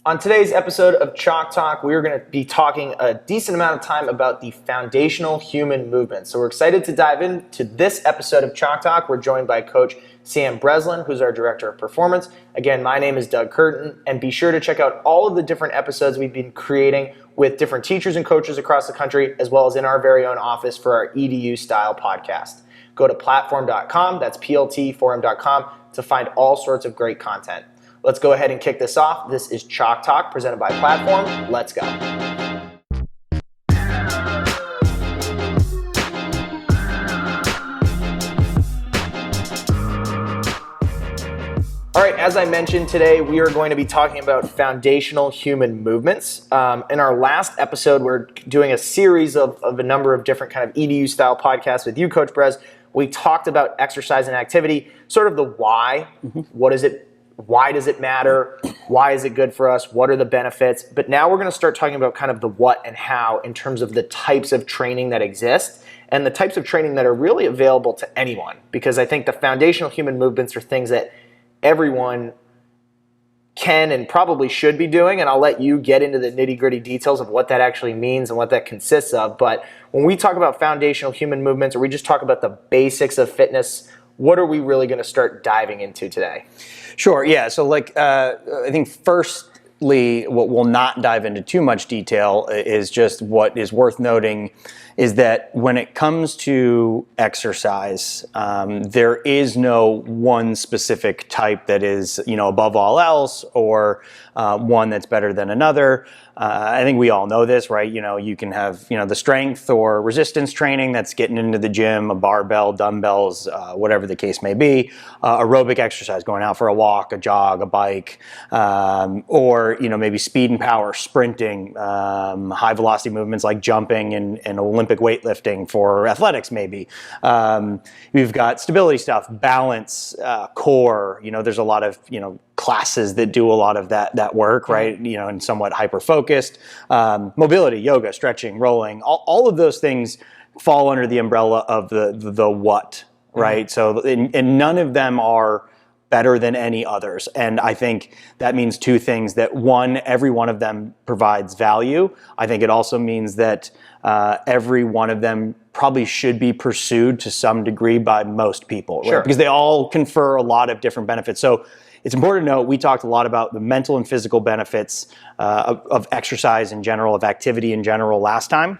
On today's episode of Chalk Talk, we are going to be talking a decent amount of time about the foundational human movement. So we're excited to dive into this episode of Chalk Talk. We're joined by Coach Sam Breslin, who's our Director of Performance. Again, my name is Doug Curtin, and be sure to check out all of the different episodes we've been creating with different teachers and coaches across the country, as well as in our very own office for our EDU-style podcast. Go to platform.com, that's pltforum.com, to find all sorts of great content. Let's go ahead and kick this off. This is Chalk Talk presented by Platform. Let's go. All right, as I mentioned today, we are going to be talking about foundational human movements. In our last episode, we're doing a series of a number of different kind of EDU style podcasts with you, Coach Bres. We talked about exercise and activity, sort of the why. What is it? Why does it matter? Why is it good for us? What are the benefits? But now we're going to start talking about kind of the what and how in terms of the types of training that exist and the types of training that are really available to anyone. Because I think the foundational human movements are things that everyone can and probably should be doing. And I'll let you get into the nitty-gritty details of what that actually means and what that consists of. But when we talk about foundational human movements, or we just talk about the basics of fitness, what are we really going to start diving into today? Sure, yeah. So I think firstly, what we'll not dive into too much detail is just what is worth noting is that when it comes to exercise, there is no one specific type that is, above all else or one that's better than another. I think we all know this, right? You can have, the strength or resistance training that's getting into the gym, a barbell, dumbbells, whatever the case may be, aerobic exercise, going out for a walk, a jog, a bike, or, maybe speed and power, sprinting, high velocity movements like jumping and Olympic weightlifting for athletics maybe. We've got stability stuff, balance, core, there's a lot of, classes that do a lot of that work, right? And somewhat hyper-focused. Mobility, yoga, stretching, rolling, all of those things fall under the umbrella of the what, right? So, and none of them are better than any others. And I think that means two things. That one, every one of them provides value. I think it also means that every one of them probably should be pursued to some degree by most people, right? Sure. Because they all confer a lot of different benefits. So it's important to note, we talked a lot about the mental and physical benefits of exercise in general, of activity in general last time.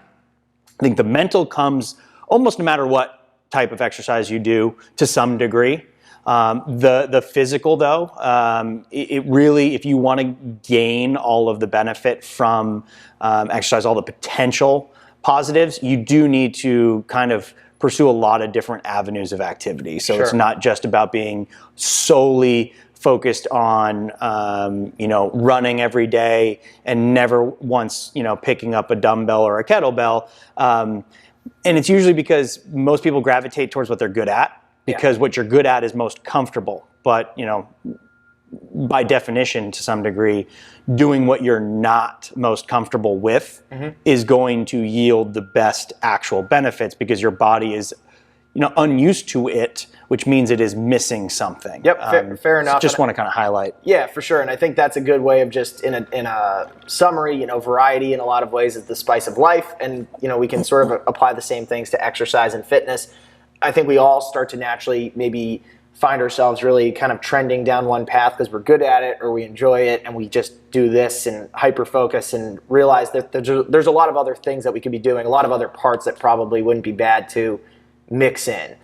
I think the mental comes almost no matter what type of exercise you do to some degree. The physical though, it really, if you want to gain all of the benefit from exercise, all the potential positives, you do need to kind of pursue a lot of different avenues of activity. So It's not just about being solely focused on, running every day and never once, picking up a dumbbell or a kettlebell. And it's usually because most people gravitate towards what they're good at, because what you're good at is most comfortable. But, by definition, to some degree, doing what you're not most comfortable with is going to yield the best actual benefits because your body is, unused to it, which means it is missing something. Yep, fair enough. Just want to kind of highlight. Yeah, for sure. And I think that's a good way of just in a summary, variety in a lot of ways is the spice of life. And, we can sort of apply the same things to exercise and fitness. I think we all start to naturally maybe find ourselves really kind of trending down one path because we're good at it or we enjoy it and we just do this and hyper-focus and realize that there's a lot of other things that we could be doing, a lot of other parts that probably wouldn't be bad to mix in.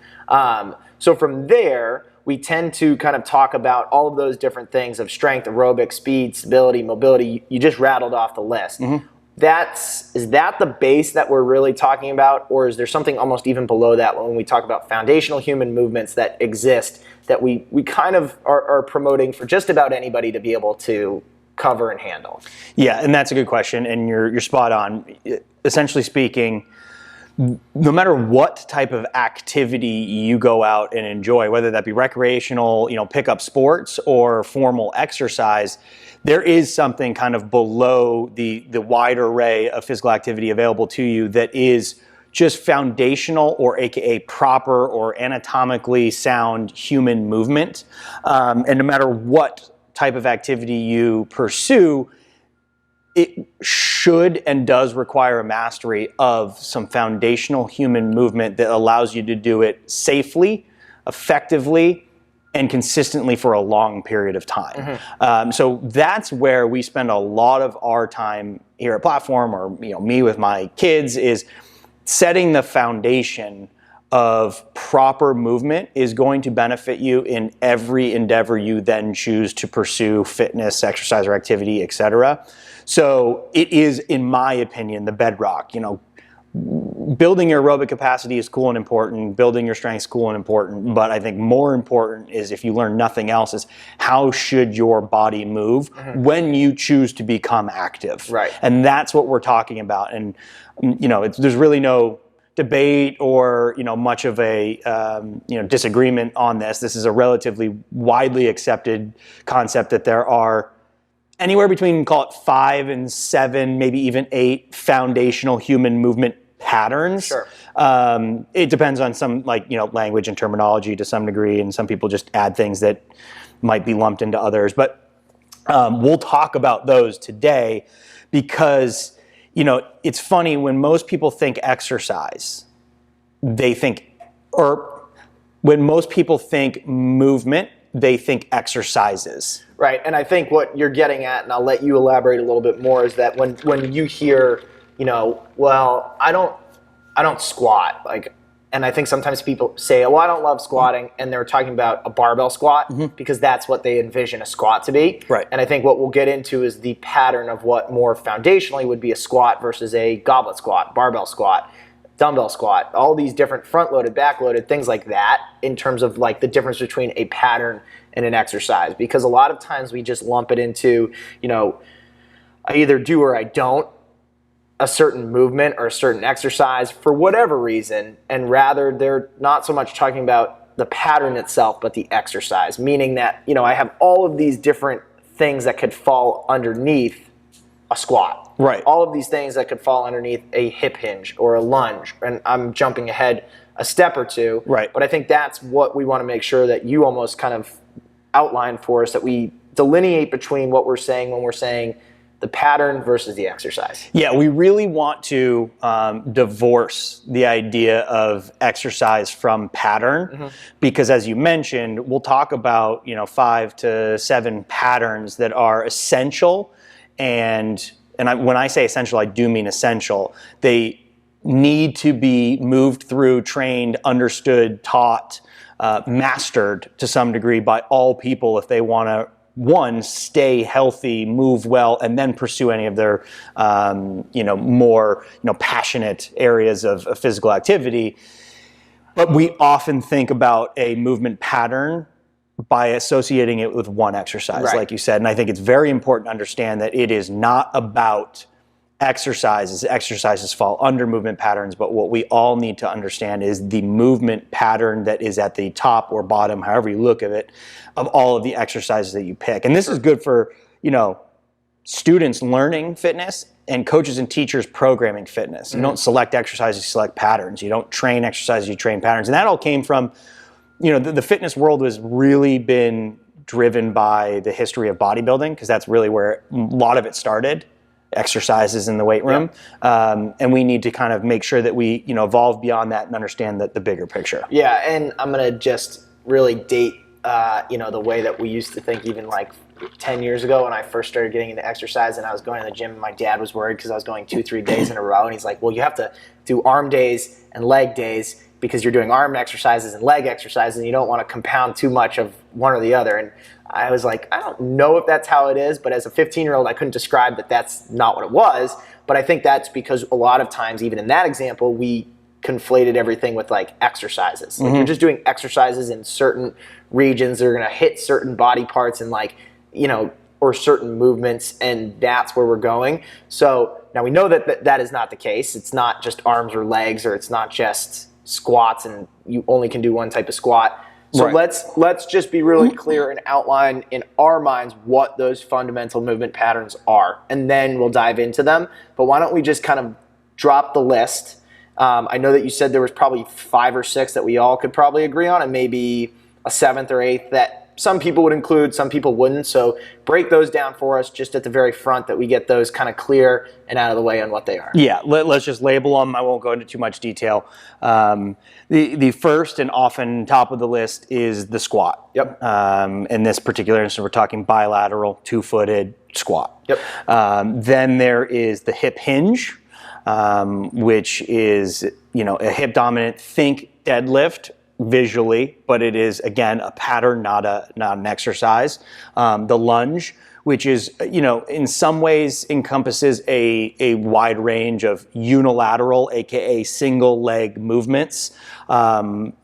So from there, we tend to kind of talk about all of those different things of strength, aerobic, speed, stability, mobility. You just rattled off the list. Is that the base that we're really talking about, or is there something almost even below that when we talk about foundational human movements that exist that we kind of are promoting for just about anybody to be able to cover and handle? Yeah, and that's a good question, and you're spot on. Essentially speaking, no matter what type of activity you go out and enjoy, whether that be recreational, pickup sports or formal exercise, there is something kind of below the wide array of physical activity available to you that is just foundational or AKA proper or anatomically sound human movement. And no matter what type of activity you pursue, it should and does require a mastery of some foundational human movement that allows you to do it safely, effectively, and consistently for a long period of time. So that's where we spend a lot of our time here at Platform, or me with my kids, is setting the foundation of proper movement is going to benefit you in every endeavor you then choose to pursue: fitness, exercise, or activity, etc. So it is, in my opinion, the bedrock. Building your aerobic capacity is cool and important. Building your strength is cool and important. But I think more important is, if you learn nothing else, is how should your body move when you choose to become active. Right. And that's what we're talking about. And there's really no debate or much of a disagreement on this. This is a relatively widely accepted concept that there are anywhere between, call it 5 and 7, maybe even 8 foundational human movement patterns. Sure. It depends on some language and terminology to some degree, and some people just add things that might be lumped into others. But we'll talk about those today, because it's funny, when most people think exercise, when most people think movement, they think exercises. Right, and I think what you're getting at, and I'll let you elaborate a little bit more, is that when you hear, well, I don't squat, and I think sometimes people say, well, I don't love squatting, and they're talking about a barbell squat because that's what they envision a squat to be. Right. And I think what we'll get into is the pattern of what more foundationally would be a squat versus a goblet squat, barbell squat, dumbbell squat, all these different front-loaded, back-loaded, things like that, in terms of the difference between a pattern and an exercise. Because a lot of times we just lump it into, I either do or I don't a certain movement or a certain exercise for whatever reason, and rather they're not so much talking about the pattern itself, but the exercise, meaning that, I have all of these different things that could fall underneath a squat. Right. All of these things that could fall underneath a hip hinge or a lunge. And I'm jumping ahead a step or two. Right. But I think that's what we want to make sure that you almost kind of outline for us, that we delineate between what we're saying when we're saying the pattern versus the exercise. Yeah, we really want to divorce the idea of exercise from pattern, because, as you mentioned, we'll talk about 5 to 7 patterns that are essential, and when I say essential, I do mean essential. They need to be moved through, trained, understood, taught, mastered to some degree by all people if they want to, one, stay healthy, move well, and then pursue any of their more passionate areas of physical activity. But we often think about a movement pattern by associating it with one exercise, right, like you said. And I think it's very important to understand that it is not about exercises. Exercises fall under movement patterns, but what we all need to understand is the movement pattern that is at the top or bottom, however you look at it, of all of the exercises that you pick. And this is good for, students learning fitness and coaches and teachers programming fitness. You don't select exercises, you select patterns. You don't train exercises, you train patterns. And that all came from, the fitness world has really been driven by the history of bodybuilding, because that's really where a lot of it started. Exercises in the weight room. Yep. And we need to kind of make sure that we, evolve beyond that and understand the bigger picture. Yeah, and I'm going to just really date, the way that we used to think, even 10 years ago when I first started getting into exercise, and I was going to the gym, and my dad was worried because I was going 2-3 days in a row, and he's like, well, you have to do arm days and leg days because you're doing arm exercises and leg exercises, and you don't want to compound too much of one or the other. And I was like, I don't know if that's how it is, but as a 15-year-old, I couldn't describe that that's not what it was. But I think that's because a lot of times, even in that example, we conflated everything with exercises. You're just doing exercises in certain regions that are going to hit certain body parts and or certain movements, and that's where we're going. So now we know that is not the case. It's not just arms or legs, or it's not just squats and you only can do one type of squat. So right, let's just be really clear and outline in our minds what those fundamental movement patterns are, and then we'll dive into them. But why don't we just kind of drop the list? I know that you said there was probably 5 or 6 that we all could probably agree on, and maybe a 7th or 8th that some people would include, some people wouldn't. So break those down for us just at the very front, that we get those kind of clear and out of the way on what they are. Yeah, let's just label them. I won't go into too much detail. The first and often top of the list is the squat. Yep. In this particular instance, we're talking bilateral, two-footed squat. Yep. Then there is the hip hinge, which is, a hip dominant, think deadlift visually, but it is, again, a pattern, not an exercise. The lunge, which is, in some ways encompasses a wide range of unilateral, aka single leg movements.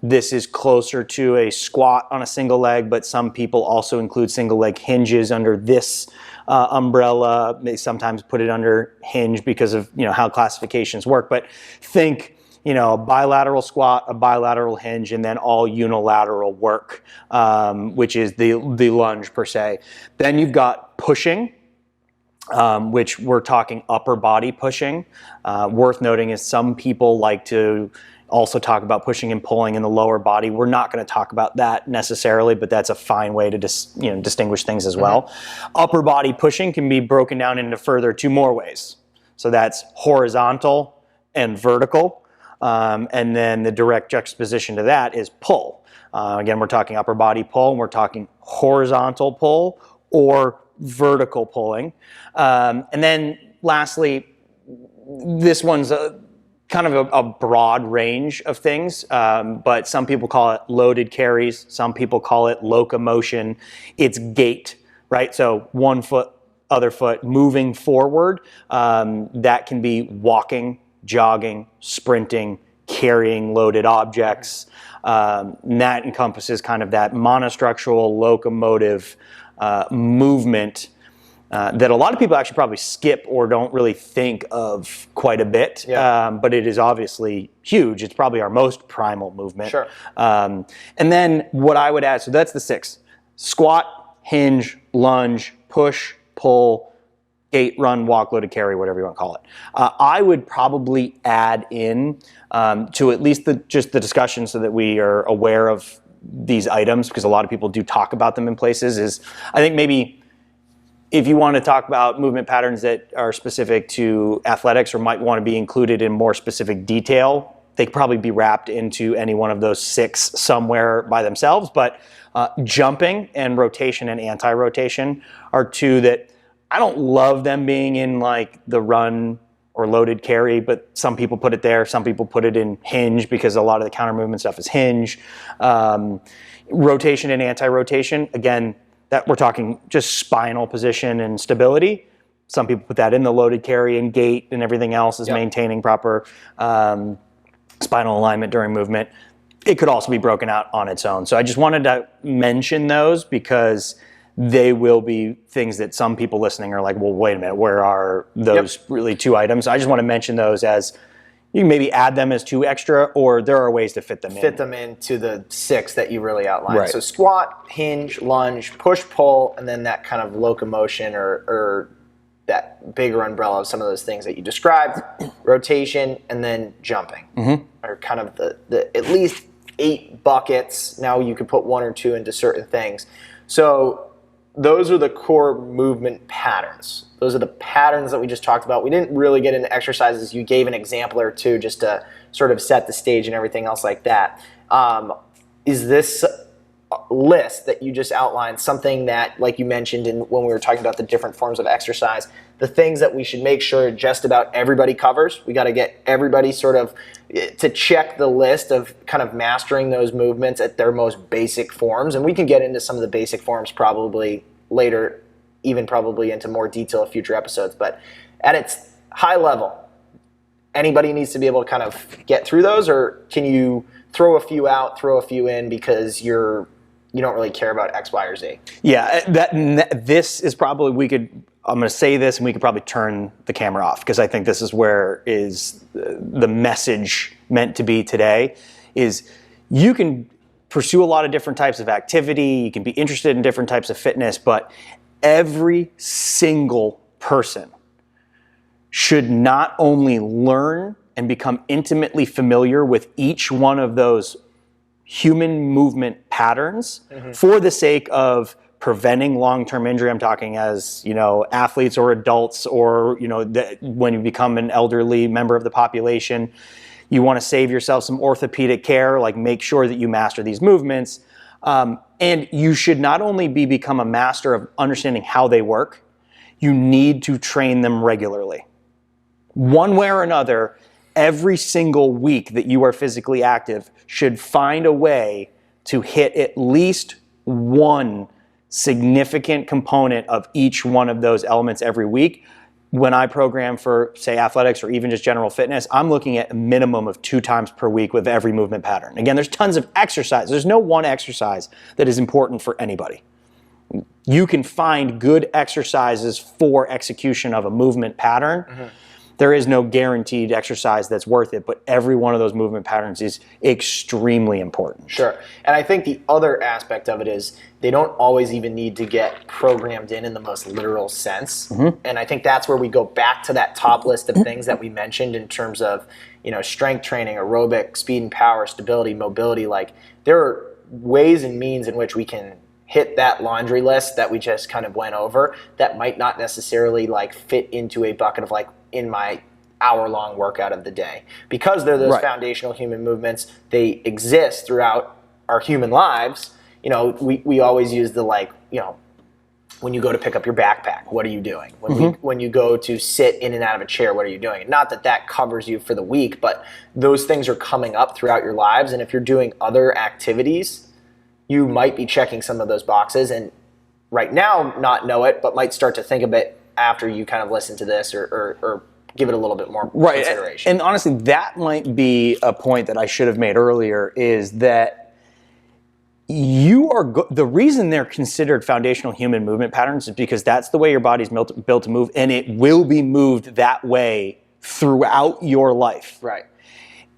This is closer to a squat on a single leg, but some people also include single leg hinges under this umbrella. They sometimes put it under hinge because of how classifications work. But think, a bilateral squat, a bilateral hinge, and then all unilateral work, which is the lunge per se. Then you've got pushing, which we're talking upper body pushing. Worth noting is some people like to also talk about pushing and pulling in the lower body. We're not going to talk about that necessarily, but that's a fine way to distinguish things as well. Mm-hmm. Upper body pushing can be broken down into further two more ways. So that's horizontal and vertical. And then the direct juxtaposition to that is pull. Again, we're talking upper body pull, and we're talking horizontal pull or vertical pulling. And then lastly, this one's kind of a broad range of things, but some people call it loaded carries. Some people call it locomotion. It's gait, right? So one foot, other foot moving forward. That can be walking, jogging, sprinting, carrying loaded objects. And that encompasses kind of that monostructural locomotive movement that a lot of people actually probably skip or don't really think of quite a bit. Yeah. But it is obviously huge. It's probably our most primal movement. Sure. And then what I would add, so that's the 6. Squat, hinge, lunge, push, pull, gait, run, walk, loaded carry, whatever you want to call it. I would probably add in to at least just the discussion so that we are aware of these items, because a lot of people do talk about them in places, is I think maybe if you want to talk about movement patterns that are specific to athletics or might want to be included in more specific detail, they could probably be wrapped into any one of those 6 somewhere by themselves. But jumping and rotation and anti-rotation are 2 that I don't love them being in like the run or loaded carry, but some people put it there. Some people put it in hinge because a lot of the counter movement stuff is hinge. Rotation and anti-rotation, again, that we're talking just spinal position and stability. Some people put that in the loaded carry, and gait and everything else is maintaining proper spinal alignment during movement. It could also be broken out on its own. So I just wanted to mention those because they will be things that some people listening are like, well, wait a minute, where are those really 2 items? I just want to mention those as you can maybe add them as 2 extra, or there are ways to fit them in. Fit them into the 6 that you really outlined. Right. So squat, hinge, lunge, push, pull, and then that kind of locomotion or that bigger umbrella of some of those things that you described, rotation, and then jumping. Mm-hmm. Are kind of the at least 8 buckets. Now you could put 1 or 2 into certain things. So those are the core movement patterns. Those are the patterns that we just talked about. We didn't really get into exercises. You gave an example or 2 just to sort of set the stage and everything else like that. Is this list that you just outlined something that, like you mentioned when we were talking about the different forms of exercise, the things that we should make sure just about everybody covers? We got to get everybody sort of to check the list of kind of mastering those movements at their most basic forms. And we can get into some of the basic forms probably later, even probably into more detail in future episodes. But at its high level, anybody needs to be able to kind of get through those, or can you throw a few out, throw a few in because you don't really care about X, Y, or Z? Yeah, this is probably, I'm going to say this and we could probably turn the camera off, because I think this is where is the message meant to be today, is you can pursue a lot of different types of activity, you can be interested in different types of fitness, but every single person should not only learn and become intimately familiar with each one of those human movement patterns patterns for the sake of preventing long-term injury. I'm talking as, athletes or adults, or, when you become an elderly member of the population, you want to save yourself some orthopedic care, like make sure that you master these movements. And you should not only become a master of understanding how they work, you need to train them regularly. One way or another, every single week that you are physically active should find a way to hit at least one significant component of each one of those elements every week. When I program for, say, athletics or even just general fitness, I'm looking at a minimum of 2 times per week with every movement pattern. Again, there's tons of exercise. There's no one exercise that is important for anybody. You can find good exercises for execution of a movement pattern. There is no guaranteed exercise that's worth it, but every one of those movement patterns is extremely important. Sure. And I think the other aspect of it is they don't always even need to get programmed in the most literal sense. And I think that's where we go back to that top list of things that we mentioned in terms of, strength training, aerobic, speed and power, stability, mobility. Like, there are ways and means in which we can hit that laundry list that we just kind of went over that might not necessarily fit into a bucket of in my hour-long workout of the day. Because they're those foundational human movements, they exist throughout our human lives. We always use the when you go to pick up your backpack, what are you doing? When you go to sit in and out of a chair, what are you doing? Not that covers you for the week, but those things are coming up throughout your lives. And if you're doing other activities, you might be checking some of those boxes, and right now not know it, but might start to think of it after you kind of listen to this or give it a little bit more consideration. And honestly, that might be a point that I should have made earlier, is that the reason they're considered foundational human movement patterns is because that's the way your body's built to move, and it will be moved that way throughout your life. Right.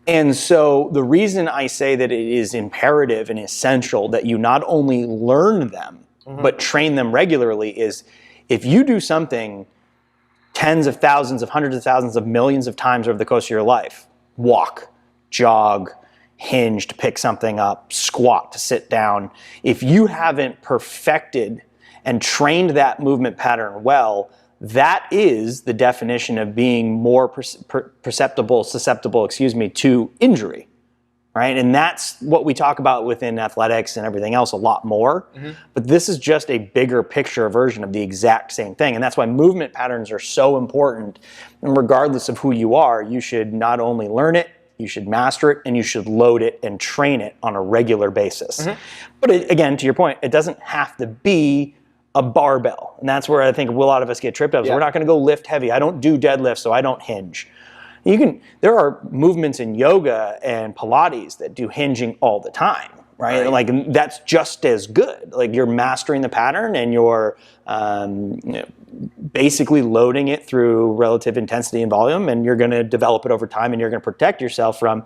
And so the reason I say that it is imperative and essential that you not only learn them, but train them regularly is, if you do something tens of thousands of hundreds of thousands of millions of times over the course of your life, walk, jog, hinge to pick something up, squat to sit down, if you haven't perfected and trained that movement pattern well, that is the definition of being more susceptible, to injury, right? And that's what we talk about within athletics and everything else a lot more. But this is just a bigger picture version of the exact same thing. And that's why movement patterns are so important. And regardless of who you are, you should not only learn it, you should master it, and you should load it and train it on a regular basis. But again, to your point, it doesn't have to be a barbell. And that's where I think a lot of us get tripped up. So we're not going to go lift heavy. I don't do deadlifts, so I don't hinge. There are movements in yoga and Pilates that do hinging all the time, right? Like, that's just as good. Like, you're mastering the pattern, and you're basically loading it through relative intensity and volume, and you're going to develop it over time, and you're going to protect yourself from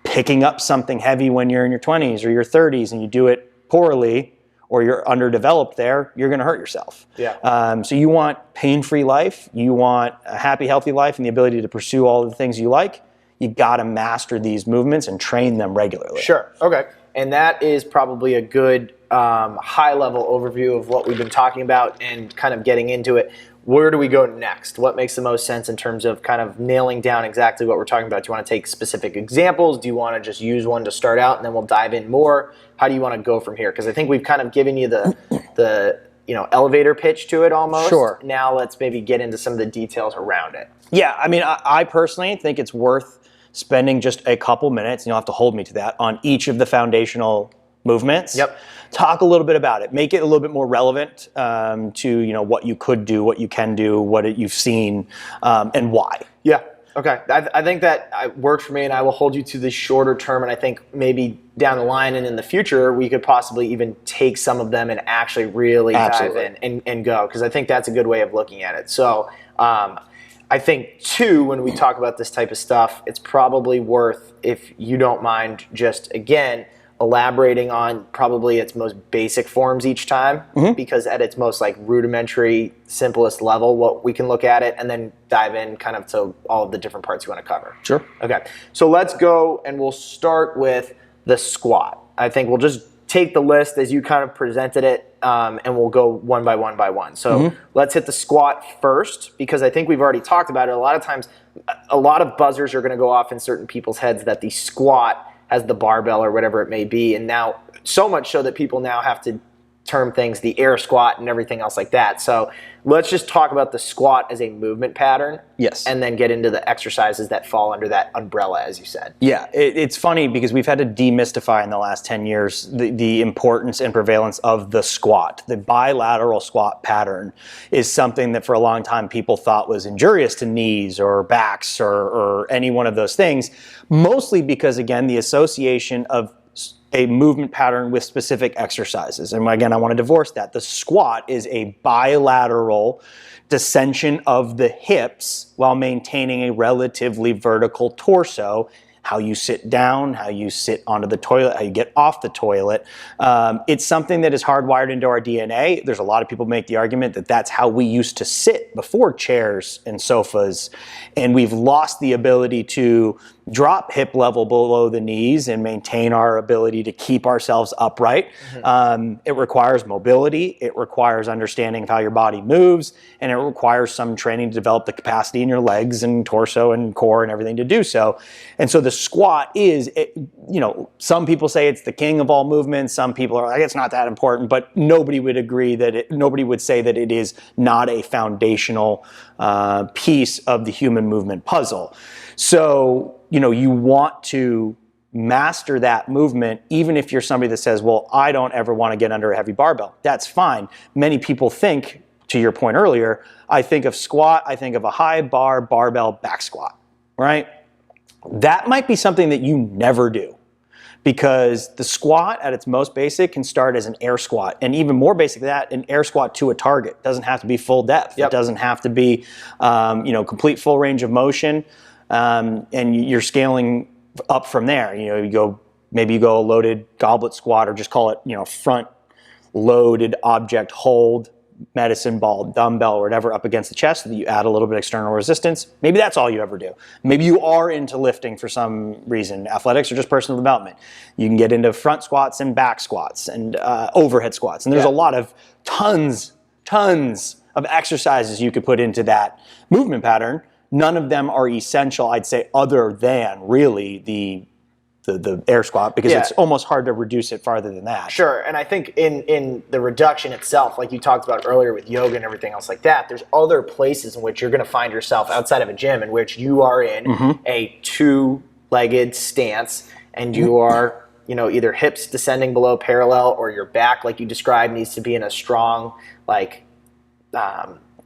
picking up something heavy when you're in your 20s or your 30s and you do it poorly, or you're underdeveloped there, you're going to hurt yourself. So you want pain-free life, you want a happy, healthy life, and the ability to pursue all the things you like, you got to master these movements and train them regularly. Sure. Okay. And that is probably a good high-level overview of what we've been talking about and kind of getting into it. Where do we go next? What makes the most sense in terms of kind of nailing down exactly what we're talking about? Do you want to take specific examples? Do you want to just use one to start out and then we'll dive in more? How do you want to go from here? Because I think we've kind of given you the elevator pitch to it almost. Sure. Now let's maybe get into some of the details around it. Yeah, I mean, I personally think it's worth spending just a couple minutes, and you'll have to hold me to that, on each of the foundational movements. Talk a little bit about it. Make it a little bit more relevant to what you could do, what you can do, what you've seen, and why. Yeah. Okay. I think that works for me, and I will hold you to the shorter term. And I think maybe down the line and in the future, we could possibly even take some of them and actually really dive in and go, because I think that's a good way of looking at it. So I think, too, when we talk about this type of stuff, it's probably worth, if you don't mind, just, again, elaborating on probably its most basic forms each time, because at its most rudimentary, simplest level, what we can look at it and then dive in kind of to all of the different parts you want to cover. Sure. Okay. So let's go, and we'll start with the squat. I think we'll just take the list as you kind of presented it, and we'll go one by one by one. So let's hit the squat first, because I think we've already talked about it. A lot of times, a lot of buzzers are going to go off in certain people's heads that the squat has the barbell or whatever it may be. And now, so much so that people now have to term things the air squat and everything else like that. So let's just talk about the squat as a movement pattern. Yes. And then get into the exercises that fall under that umbrella, as you said. Yeah, it's funny because we've had to demystify in the last 10 years the importance and prevalence of the squat. The bilateral squat pattern is something that for a long time people thought was injurious to knees or backs or any one of those things, mostly because, again, the association of a movement pattern with specific exercises. And again, I want to divorce that. The squat is a bilateral descension of the hips while maintaining a relatively vertical torso. How you sit down, how you sit onto the toilet, how you get off the toilet. It's something that is hardwired into our DNA. There's a lot of people make the argument that that's how we used to sit before chairs and sofas. And we've lost the ability to drop hip level below the knees and maintain our ability to keep ourselves upright. It requires mobility. It requires understanding of how your body moves. And it requires some training to develop the capacity in your legs and torso and core and everything to do so. And so the squat is, some people say it's the king of all movements. Some people are like, it's not that important, but nobody would agree that nobody would say that it is not a foundational piece of the human movement puzzle. So, you want to master that movement, even if you're somebody that says, well, I don't ever want to get under a heavy barbell. That's fine. Many people think, to your point earlier, I think of squat, I think of a high bar, barbell, back squat, right? That might be something that you never do, because the squat at its most basic can start as an air squat, and even more basic than that, an air squat to a target. It doesn't have to be full depth. It doesn't have to be, complete full range of motion, and you're scaling up from there. You go a loaded goblet squat, or just call it, front loaded object hold, medicine ball, dumbbell, or whatever up against the chest so that you add a little bit of external resistance. Maybe that's all you ever do. Maybe you are into lifting for some reason, athletics or just personal development. You can get into front squats and back squats and overhead squats. And there's a lot of tons of exercises you could put into that movement pattern. None of them are essential, I'd say, other than really the air squat, because it's almost hard to reduce it farther than that. Sure, and I think in the reduction itself, like you talked about earlier with yoga and everything else like that, there's other places in which you're going to find yourself outside of a gym in which you are in a two-legged stance, and you are, either hips descending below parallel, or your back, like you described, needs to be in a strong,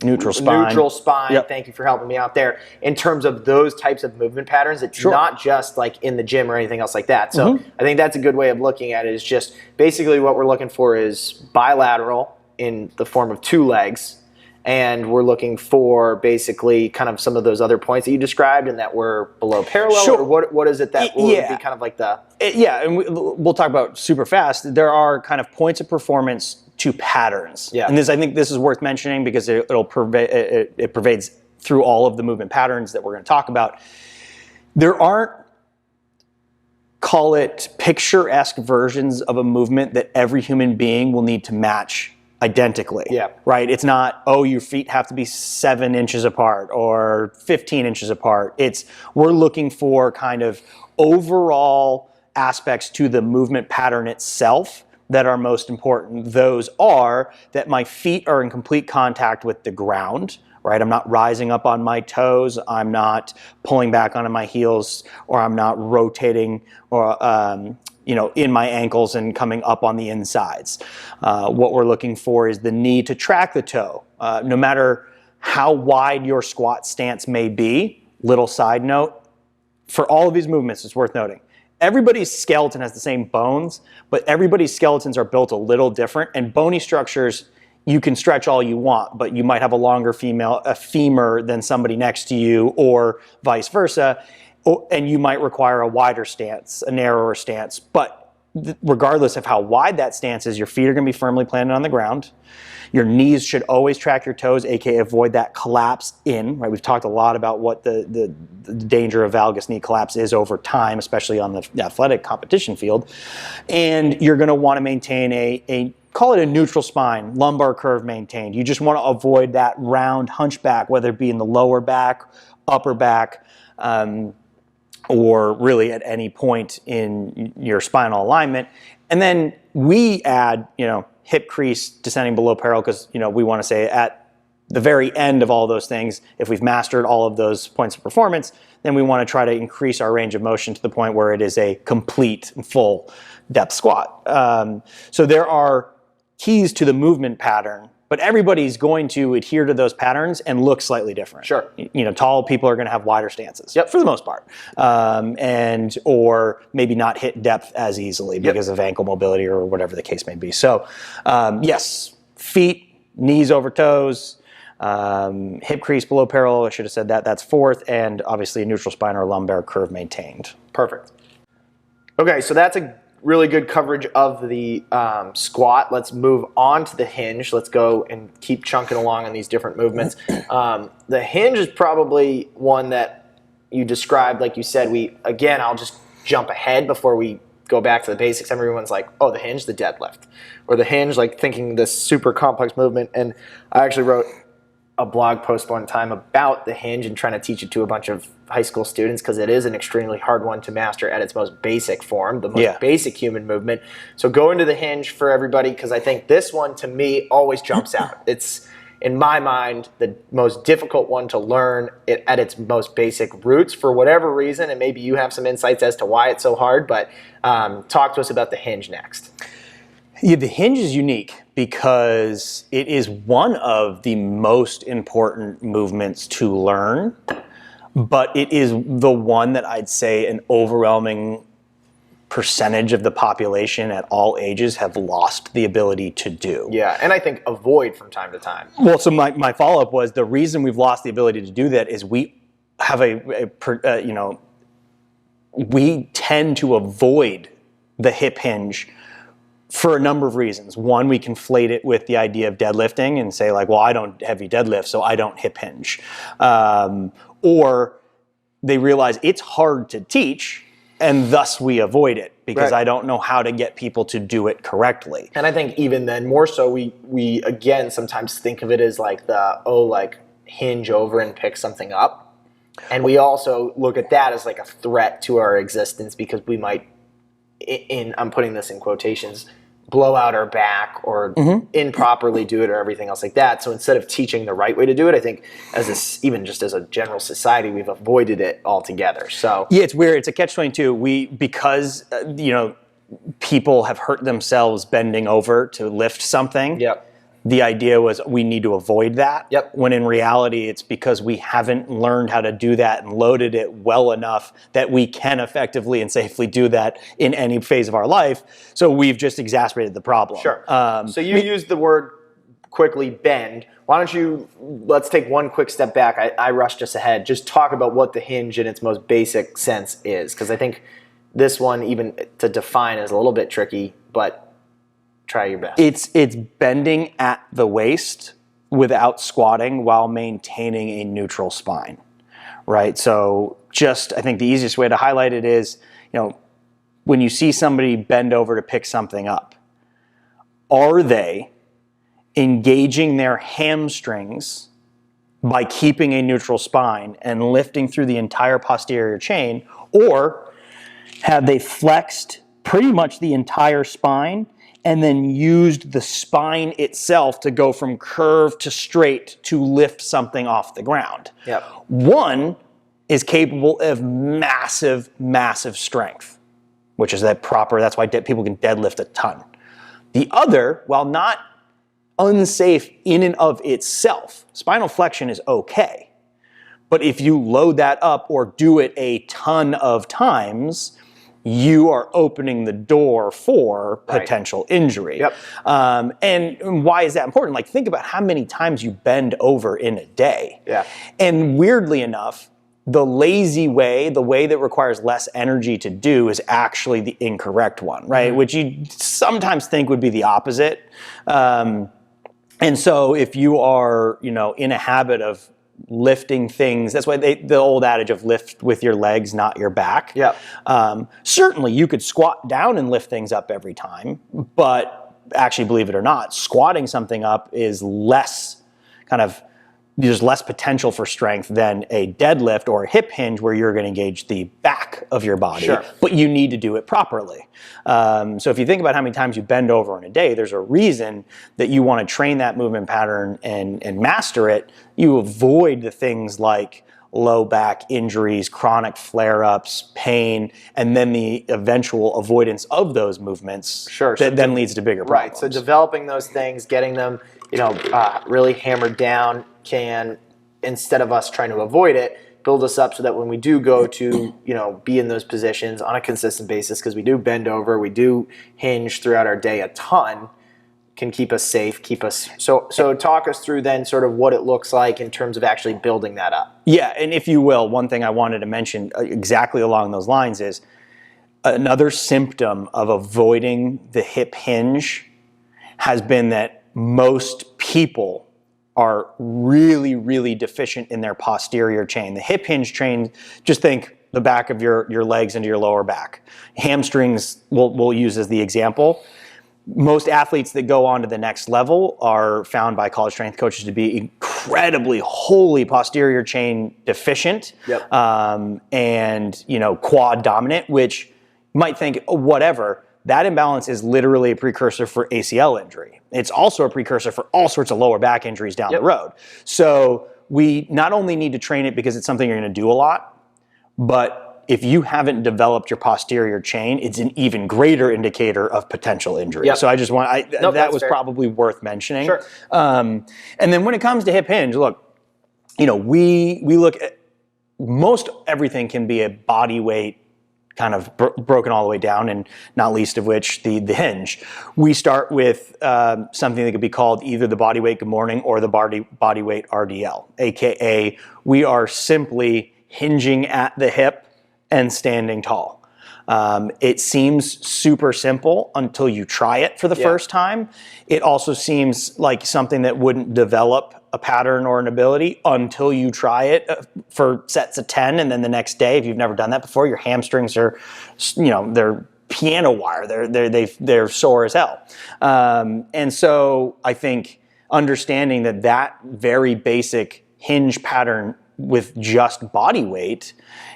neutral spine. Yep. Thank you for helping me out there. In terms of those types of movement patterns, it's not just like in the gym or anything else like that. So I think that's a good way of looking at it, is just basically what we're looking for is bilateral in the form of two legs. And we're looking for basically kind of some of those other points that you described and that were below parallel. Or what is it that would be kind of like the... and we'll talk about super fast. There are kind of points of performance to patterns. And I think this is worth mentioning because it pervades through all of the movement patterns that we're going to talk about. There aren't, call it, picturesque versions of a movement that every human being will need to match identically. Right? It's not, your feet have to be 7 inches apart or 15 inches apart. We're looking for kind of overall aspects to the movement pattern itself that are most important. Those are that my feet are in complete contact with the ground, right? I'm not rising up on my toes. I'm not pulling back onto my heels, or I'm not rotating or, in my ankles and coming up on the insides. What we're looking for is the knee to track the toe. No matter how wide your squat stance may be, little side note, for all of these movements, it's worth noting, everybody's skeleton has the same bones, but everybody's skeletons are built a little different, and bony structures, you can stretch all you want, but you might have a longer femur than somebody next to you, or vice versa, and you might require a wider stance, a narrower stance, but regardless of how wide that stance is, your feet are going to be firmly planted on the ground. Your knees should always track your toes, aka avoid that collapse in. Right? We've talked a lot about what the danger of valgus knee collapse is over time, especially on the athletic competition field. And you're going to want to maintain a call it a neutral spine, lumbar curve maintained. You just want to avoid that round hunchback, whether it be in the lower back, upper back, or really at any point in your spinal alignment. And then we add, hip crease descending below parallel, because, we want to say at the very end of all those things, if we've mastered all of those points of performance, then we want to try to increase our range of motion to the point where it is a complete, full depth squat. So there are keys to the movement pattern, but everybody's going to adhere to those patterns and look slightly different. Sure. Tall people are going to have wider stances, for the most part, or maybe not hit depth as easily because of ankle mobility or whatever the case may be. So, yes, feet, knees over toes, hip crease below parallel. I should have said that. That's fourth, and obviously a neutral spine or lumbar curve maintained. Perfect. Okay, so that's a really good coverage of the squat. Let's move on to the hinge. Let's go and keep chunking along on these different movements. The hinge is probably one that you described, like you said. I'll just jump ahead before we go back to the basics. Everyone's like, oh, the hinge, the deadlift. Or the hinge, like thinking this super complex movement. And I actually wrote a blog post one time about the hinge and trying to teach it to a bunch of high school students, because it is an extremely hard one to master at its most basic form, the most basic human movement. So go into the hinge for everybody, because I think this one to me always jumps out. It's, in my mind, the most difficult one to learn at its most basic roots for whatever reason, and maybe you have some insights as to why it's so hard, but talk to us about the hinge next. Yeah, the hinge is unique because it is one of the most important movements to learn, but it is the one that I'd say an overwhelming percentage of the population at all ages have lost the ability to do. Yeah, and I think avoid from time to time. Well, so my follow-up was the reason we've lost the ability to do that is we have we tend to avoid the hip hinge for a number of reasons. One, we conflate it with the idea of deadlifting and say like, well, I don't heavy deadlift, so I don't hip hinge. Or they realize it's hard to teach, and thus we avoid it because I don't know how to get people to do it correctly. And I think even then, more so, we again sometimes think of it as like hinge over and pick something up. And we also look at that as like a threat to our existence, because we might, I'm putting this in quotations, blow out our back or improperly do it or everything else like that. So instead of teaching the right way to do it, I think even just as a general society, we've avoided it altogether. So yeah, it's weird. It's a catch-22. Because people have hurt themselves bending over to lift something. Yep. The idea was we need to avoid that. Yep. When in reality, it's because we haven't learned how to do that and loaded it well enough that we can effectively and safely do that in any phase of our life. So we've just exacerbated the problem. Sure. So you used the word quickly, bend. Why don't let's take one quick step back. I rushed us ahead. Just talk about what the hinge in its most basic sense is, because I think this one, even to define, is a little bit tricky, but try your best. It's bending at the waist without squatting while maintaining a neutral spine, right? So I think the easiest way to highlight it is, when you see somebody bend over to pick something up, are they engaging their hamstrings by keeping a neutral spine and lifting through the entire posterior chain, or have they flexed pretty much the entire spine and then used the spine itself to go from curve to straight to lift something off the ground? Yep. One is capable of massive, massive strength, which is that's why people can deadlift a ton. The other, while not unsafe in and of itself, spinal flexion is okay. But if you load that up or do it a ton of times, you are opening the door for potential injury. Yep. And why is that important? Like, think about how many times you bend over in a day. Yeah. And weirdly enough, the lazy way, the way that requires less energy to do, is actually the incorrect one, right? Which you sometimes think would be the opposite. And so if you are, in a habit of lifting things, that's why the old adage of lift with your legs, not your back. Yeah. Certainly you could squat down and lift things up every time, but actually, believe it or not, squatting something up is less there's less potential for strength than a deadlift or a hip hinge, where you're going to engage the back of your body, Sure. but you need to do it properly. So if you think about how many times you bend over in a day, there's a reason that you want to train that movement pattern and master it. You avoid the things like low back injuries, chronic flare-ups, pain, and then the eventual avoidance of those movements that then leads to bigger problems. Right, so developing those things, getting them really hammered down can, instead of us trying to avoid it, build us up so that when we do go to, be in those positions on a consistent basis, because we do bend over, we do hinge throughout our day a ton, can keep us safe, so talk us through then sort of what it looks like in terms of actually building that up. Yeah, and if you will, one thing I wanted to mention exactly along those lines is another symptom of avoiding the hip hinge has been that most people are really, really deficient in their posterior chain. The hip hinge chain, just think the back of your legs into your lower back. Hamstrings we'll use as the example. Most athletes that go on to the next level are found by college strength coaches to be incredibly, wholly posterior chain deficient. Yep. And quad dominant, which you might think, whatever. That imbalance is literally a precursor for ACL injury. It's also a precursor for all sorts of lower back injuries down the road. So we not only need to train it because it's something you're going to do a lot, but if you haven't developed your posterior chain, it's an even greater indicator of potential injury. Yep. So I just that was fair. Probably worth mentioning. Sure. And then when it comes to hip hinge, look, we look at most everything can be a body weight kind of broken all the way down, and not least of which the hinge. We start with something that could be called either the body weight good morning or the body weight RDL, aka we are simply hinging at the hip and standing tall. It seems super simple until you try it for the first time. It also seems like something that wouldn't develop a pattern or an ability until you try it for sets of 10, and then the next day, if you've never done that before, your hamstrings are, they're piano wire. They're sore as hell. And so I think understanding that very basic hinge pattern with just body weight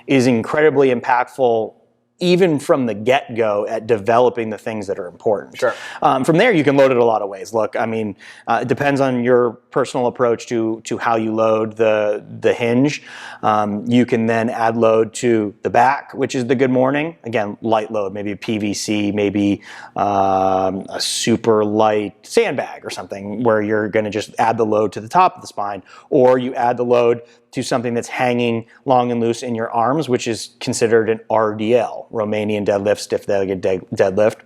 is incredibly impactful, even from the get-go, at developing the things that are important. Sure. From there, you can load it a lot of ways. Look, I mean, it depends on your personal approach to how you load the hinge. You can then add load to the back, which is the good morning. Again, light load, maybe a PVC, maybe a super light sandbag or something, where you're going to just add the load to the top of the spine, or you add the load to something that's hanging long and loose in your arms, which is considered an RDL, Romanian deadlift, stiff-legged deadlift.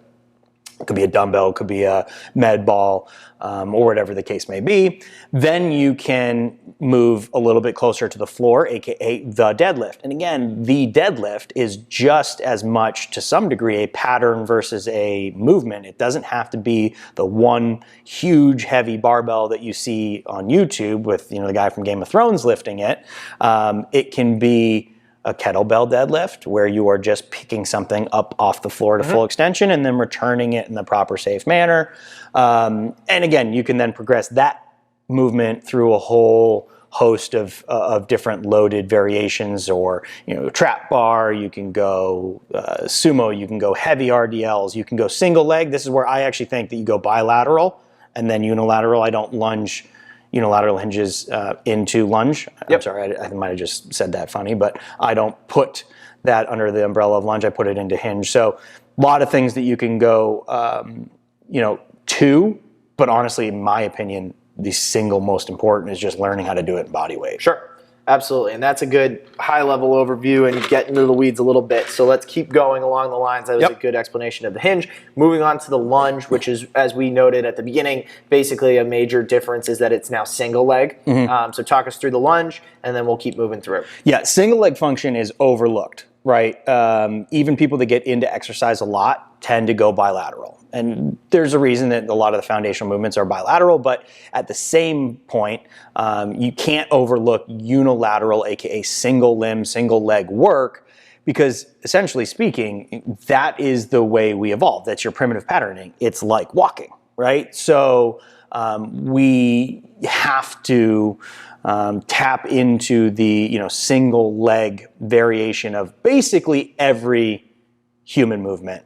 It could be a dumbbell, it could be a med ball, or whatever the case may be. Then you can move a little bit closer to the floor, aka the deadlift. And again, the deadlift is just as much, to some degree, a pattern versus a movement. It doesn't have to be the one huge heavy barbell that you see on YouTube with the guy from Game of Thrones lifting it. It can be a kettlebell deadlift, where you are just picking something up off the floor to full extension and then returning it in the proper, safe manner. And again, you can then progress that movement through a whole host of different loaded variations, or trap bar. You can go sumo. You can go heavy RDLs. You can go single leg. This is where I actually think that you go bilateral and then unilateral. I don't lunge unilateral hinges into lunge. I'm sorry, I might have just said that funny, but I don't put that under the umbrella of lunge. I put it into hinge. So a lot of things that you can go, to, but honestly, in my opinion, the single most important is just learning how to do it in body weight. Sure. Absolutely. And that's a good high-level overview and get into the weeds a little bit. So let's keep going along the lines. That was a good explanation of the hinge. Moving on to the lunge, which is, as we noted at the beginning, basically a major difference is that it's now single leg. So talk us through the lunge, and then we'll keep moving through. Yeah, single leg function is overlooked, right? Even people that get into exercise a lot tend to go bilateral. And there's a reason that a lot of the foundational movements are bilateral, but at the same point, you can't overlook unilateral, aka single limb, single leg work, because essentially speaking, that is the way we evolved. That's your primitive patterning. It's like walking, right? So we have to tap into the single leg variation of basically every human movement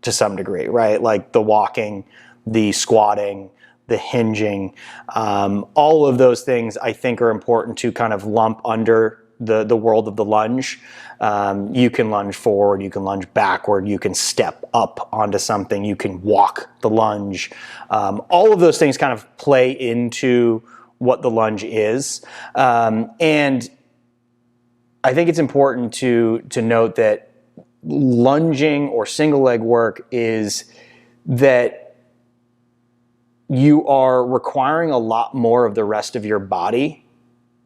to some degree, right? Like the walking, the squatting, the hinging, all of those things I think are important to kind of lump under the world of the lunge. You can lunge forward, you can lunge backward, you can step up onto something, you can walk the lunge. All of those things kind of play into what the lunge is. And I think it's important to note that lunging or single leg work is that you are requiring a lot more of the rest of your body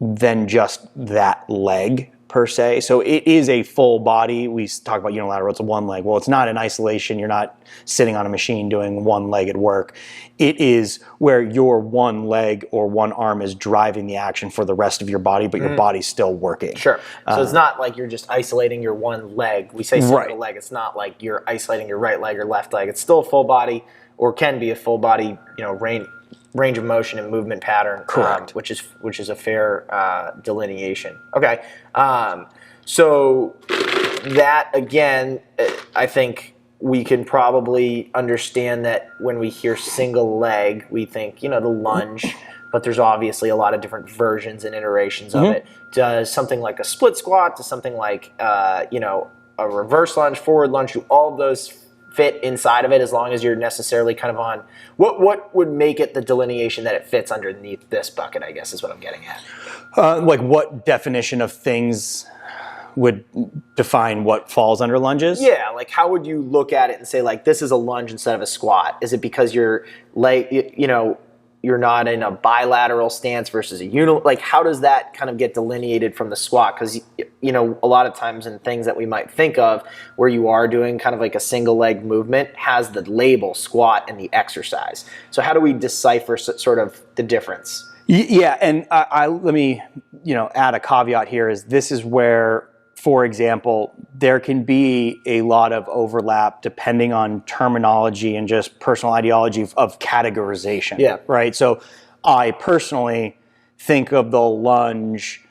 than just that leg per se. So it is a full body. We talk about unilateral, it's a one leg. Well, it's not in isolation. You're not sitting on a machine doing one-legged work. It is where your one leg or one arm is driving the action for the rest of your body, but your body's still working. Sure. So it's not like you're just isolating your one leg. We say single leg. It's not like you're isolating your right leg or left leg. It's still a full body, or can be a full body, range of motion and movement pattern. Correct. Which is a fair delineation. Okay. So that again, I think we can probably understand that when we hear single leg, we think, the lunge, but there's obviously a lot of different versions and iterations of it. Does something like a split squat, does something like, a reverse lunge, forward lunge, do all of those fit inside of it as long as you're necessarily kind of on, what would make it the delineation that it fits underneath this bucket, I guess is what I'm getting at. Like what definition of things would define what falls under lunges? Yeah, like how would you look at it and say like this is a lunge instead of a squat? Is it because you're you're not in a bilateral stance versus a like how does that kind of get delineated from the squat? Because a lot of times in things that we might think of where you are doing kind of like a single leg movement has the label squat in the exercise. So how do we decipher sort of the difference? Yeah, and let me add a caveat here is this is where, for example, there can be a lot of overlap depending on terminology and just personal ideology of categorization. Yeah. Right. So I personally think of the lunge,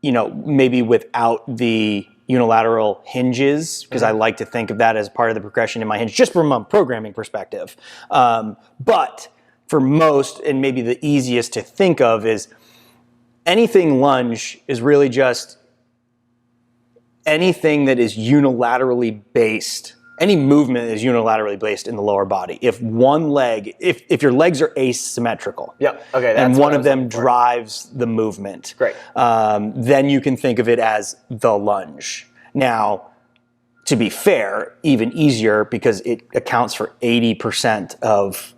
maybe without the unilateral hinges, because I like to think of that as part of the progression in my hinge, just from a programming perspective. But for most, and maybe the easiest to think of, is anything lunge is really just anything that is unilaterally based, any movement that is unilaterally based in the lower body. If one leg, if your legs are asymmetrical, and one of them drives the movement, great. Then you can think of it as the lunge. Now, to be fair, even easier because it accounts for 80% of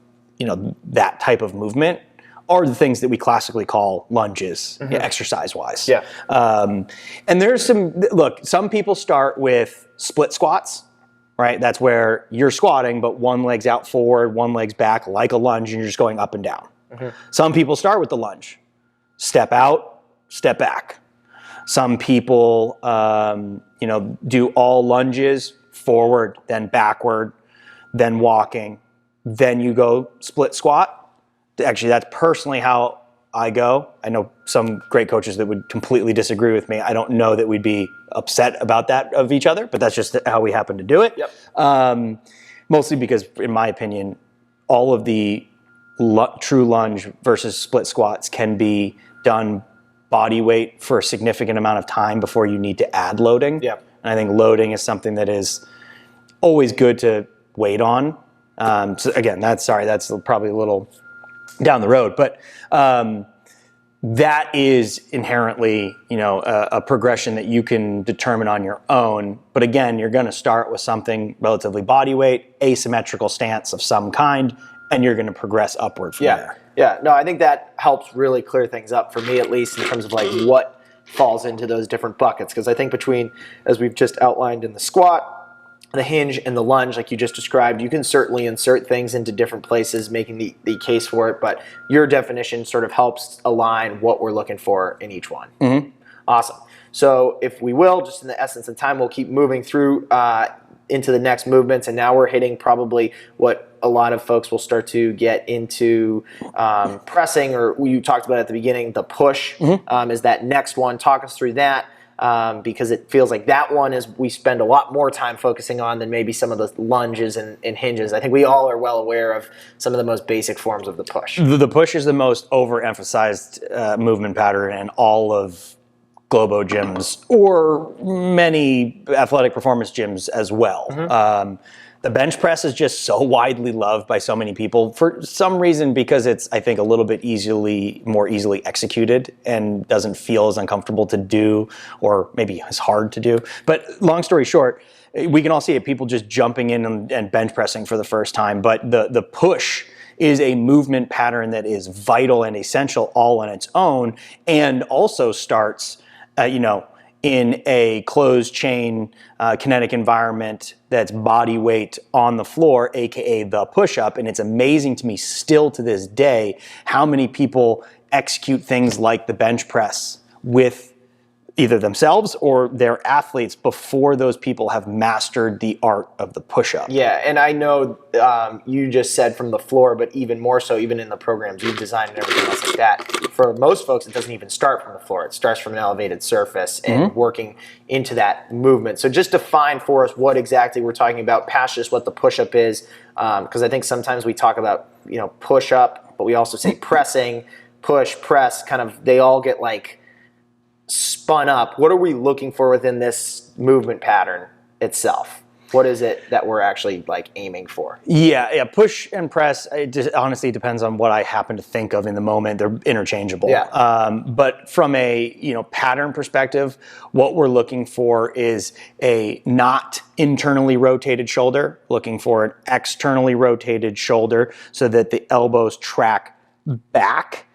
that type of movement are the things that we classically call lunges, exercise-wise. Yeah. And there's some people start with split squats, right? That's where you're squatting, but one leg's out forward, one leg's back, like a lunge, and you're just going up and down. Some people start with the lunge. Step out, step back. Some people, do all lunges, forward, then backward, then walking, then you go split squat. Actually, that's personally how I go. I know some great coaches that would completely disagree with me. I don't know that we'd be upset about that of each other, but that's just how we happen to do it. Yep. Mostly because, in my opinion, all of the true lunge versus split squats can be done body weight for a significant amount of time before you need to add loading. Yep. And I think loading is something that is always good to wait on. So again, that's probably a little down the road, but that is inherently, a progression that you can determine on your own. But again, you're going to start with something relatively body weight, asymmetrical stance of some kind, and you're going to progress upward from there. Yeah, no, I think that helps really clear things up for me, at least in terms of like what falls into those different buckets. Because I think between, as we've just outlined in the squat, the hinge, and the lunge, like you just described, you can certainly insert things into different places, making the case for it. But your definition sort of helps align what we're looking for in each one. Mm-hmm. Awesome. So if we will, just in the essence of time, we'll keep moving through into the next movements. And now we're hitting probably what a lot of folks will start to get into pressing, or you talked about at the beginning, the push is that next one. Talk us through that. Because it feels like that one is we spend a lot more time focusing on than maybe some of the lunges and hinges. I think we all are well aware of some of the most basic forms of the push. The push is the most overemphasized movement pattern in all of Globo gyms, or many athletic performance gyms as well. The bench press is just so widely loved by so many people for some reason, because it's, I think, a little bit more easily executed and doesn't feel as uncomfortable to do, or maybe as hard to do. But long story short, we can all see it, people just jumping in and bench pressing for the first time. But the push is a movement pattern that is vital and essential all on its own, and also starts, in a closed chain kinetic environment that's body weight on the floor, aka the push-up. And it's amazing to me still to this day how many people execute things like the bench press with either themselves or their athletes before those people have mastered the art of the push-up. Yeah, and I know you just said from the floor, but even more so, even in the programs you've designed and everything else like that, for most folks, it doesn't even start from the floor. It starts from an elevated surface and working into that movement. So just define for us what exactly we're talking about, past just what the push-up is, because I think sometimes we talk about, push-up, but we also say pressing, push, press, kind of, they all get like spun up. What are we looking for within this movement pattern itself? What is it that we're actually like aiming for? Yeah. Push and press, it just honestly depends on what I happen to think of in the moment. They're interchangeable. Yeah. But from a pattern perspective, what we're looking for is a not internally rotated shoulder, looking for an externally rotated shoulder so that the elbows track back.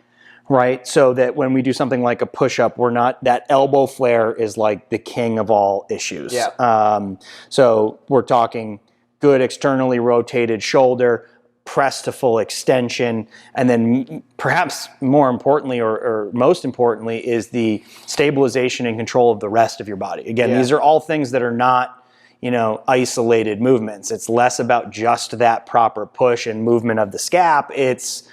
Right, so that when we do something like a push-up, that elbow flare is like the king of all issues. Yeah. So we're talking good externally rotated shoulder, press to full extension, and then perhaps more importantly, or most importantly, is the stabilization and control of the rest of your body. Again, these are all things that are not isolated movements. It's less about just that proper push and movement of the scap. It's,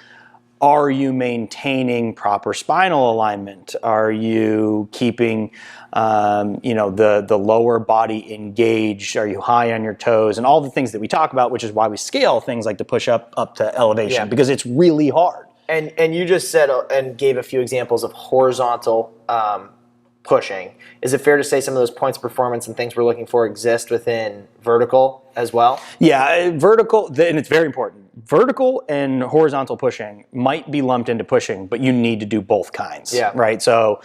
are you maintaining proper spinal alignment? Are you keeping, the lower body engaged? Are you high on your toes? And all the things that we talk about, which is why we scale things like the push-up up to elevation, because it's really hard. And you just said and gave a few examples of horizontal pushing. Is it fair to say some of those points of performance and things we're looking for exist within vertical as well? Yeah, vertical, and it's very important. Vertical and horizontal pushing might be lumped into pushing, but you need to do both kinds, right? So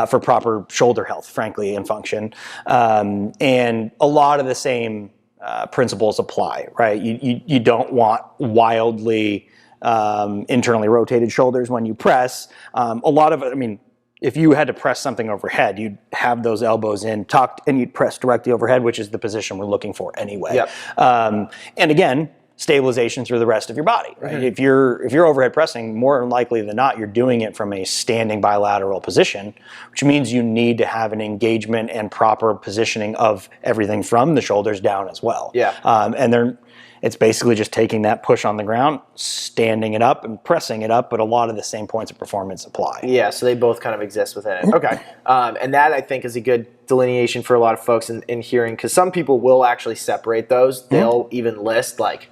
for proper shoulder health, frankly, and function. And a lot of the same principles apply, right? You don't want wildly internally rotated shoulders when you press. A lot of it, if you had to press something overhead, you'd have those elbows in tucked and you'd press directly overhead, which is the position we're looking for anyway. Yep. And again, stabilization through the rest of your body, right? If you're overhead pressing, more likely than not, you're doing it from a standing bilateral position, which means you need to have an engagement and proper positioning of everything from the shoulders down as well. Yeah. And it's basically just taking that push on the ground, standing it up and pressing it up, but a lot of the same points of performance apply. Yeah, so they both kind of exist within it. Okay. And that, I think, is a good delineation for a lot of folks in hearing, because some people will actually separate those. They'll even list 4A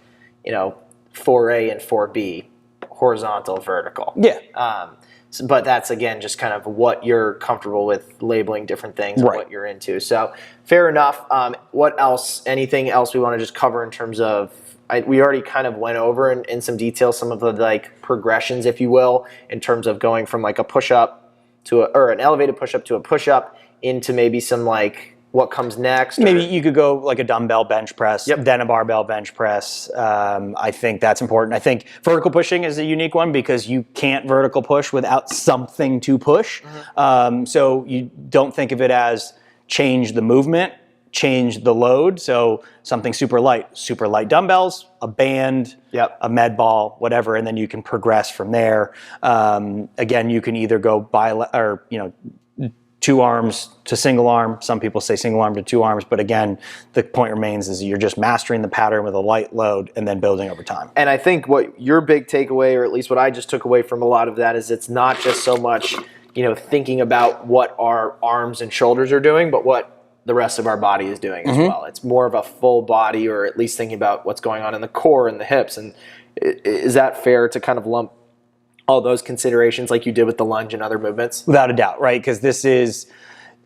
and 4B, horizontal, vertical. Yeah. But that's, again, just kind of what you're comfortable with labeling different things and what you're into. So fair enough. What else? Anything else we want to just cover in terms of, we already kind of went over in some detail some of the progressions, if you will, in terms of going from a push-up or an elevated push-up to a push-up into maybe some like what comes next? Maybe you could go like a dumbbell bench press, Yep. then a barbell bench press. I think that's important. I think vertical pushing is a unique one because you can't vertical push without something to push. So you don't think of it as change the movement, change the load. So something super light dumbbells, a band, Yep. a med ball, whatever, and then you can progress from there. Again, you can either go two arms to single arm. Some people say single arm to two arms, but again, the point remains is you're just mastering the pattern with a light load and then building over time. And I think what your big takeaway, or at least what I just took away from a lot of that, is it's not just so much, thinking about what our arms and shoulders are doing, but what the rest of our body is doing as well. It's more of a full body, or at least thinking about what's going on in the core and the hips. And is that fair to kind of lump all those considerations like you did with the lunge and other movements? Without a doubt, right? Because this is,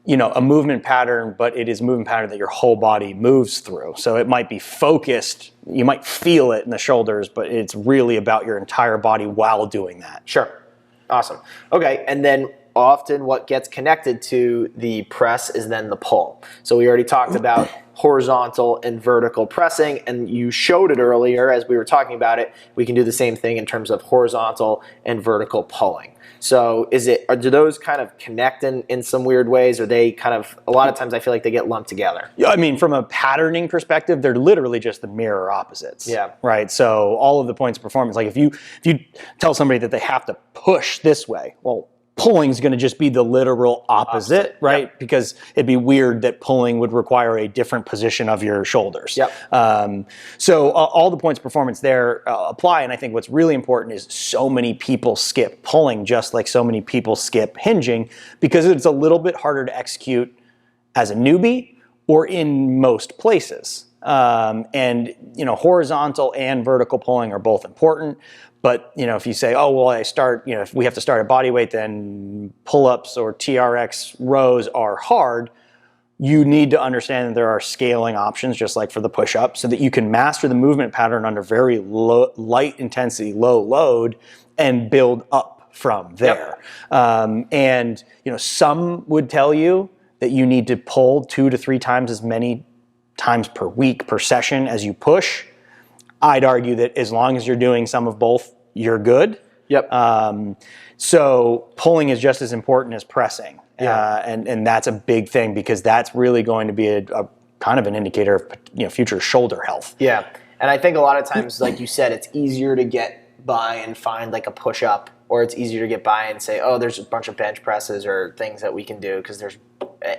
a movement pattern, but it is a movement pattern that your whole body moves through. So it might be focused, you might feel it in the shoulders, but it's really about your entire body while doing that. Sure. Awesome. Okay, and then often what gets connected to the press is then the pull. So we already talked about horizontal and vertical pressing, and you showed it earlier as we were talking about it. We can do the same thing in terms of horizontal and vertical pulling. So do those kind of connect in some weird ways? Or they kind of, a lot of times I feel like they get lumped together? Yeah, I mean, from a patterning perspective, they're literally just the mirror opposites. Yeah. Right. So all of the points of performance, like if you tell somebody that they have to push this way, well, pulling is going to just be the literal opposite, right? Yep. Because it'd be weird that pulling would require a different position of your shoulders. Yep. So all the points of performance there apply, and I think what's really important is so many people skip pulling just like so many people skip hinging because it's a little bit harder to execute as a newbie or in most places. And horizontal and vertical pulling are both important. But, if you say, oh, well, if we have to start at body weight, then pull-ups or TRX rows are hard, you need to understand that there are scaling options, just like for the push-up, so that you can master the movement pattern under very light intensity, low load, and build up from there. Yep. Some would tell you that you need to pull 2 to 3 times as many times per week, per session as you push. I'd argue that as long as you're doing some of both, you're good. Yep. So pulling is just as important as pressing. Yeah. And that's a big thing because that's really going to be a kind of an indicator of future shoulder health. Yeah. And I think a lot of times, like you said, it's easier to get by and find like a push-up, or it's easier to get by and say, oh, there's a bunch of bench presses or things that we can do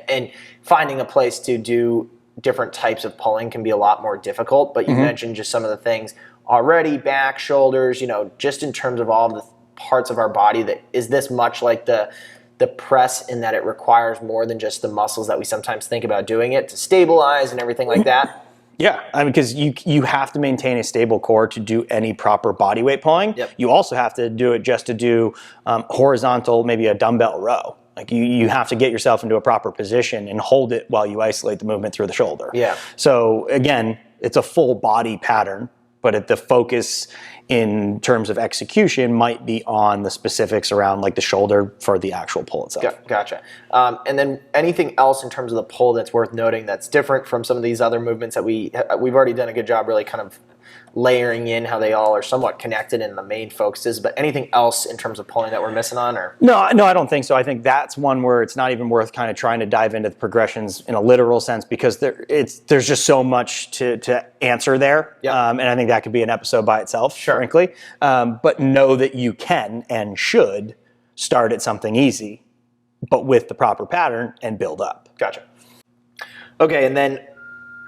and finding a place to do different types of pulling can be a lot more difficult, but you mentioned just some of the things already, back, shoulders, just in terms of all the parts of our body. That is this much like the press in that it requires more than just the muscles that we sometimes think about doing it to stabilize and everything like that? Yeah, I mean, because you have to maintain a stable core to do any proper body weight pulling. Yep. You also have to do it just to do horizontal, maybe a dumbbell row. Like you have to get yourself into a proper position and hold it while you isolate the movement through the shoulder. Yeah. So again, it's a full body pattern, but the focus in terms of execution might be on the specifics around like the shoulder for the actual pull itself. Gotcha. And then anything else in terms of the pull that's worth noting that's different from some of these other movements that we've already done a good job really kind of layering in how they all are somewhat connected in the main focuses, but anything else in terms of pulling that we're missing on? Or No, I don't think so. I think that's one where it's not even worth kind of trying to dive into the progressions in a literal sense because there's just so much to answer there. Yep. And I think that could be an episode by itself, Sure. frankly. But know that you can and should start at something easy, but with the proper pattern and build up. Gotcha. Okay, and then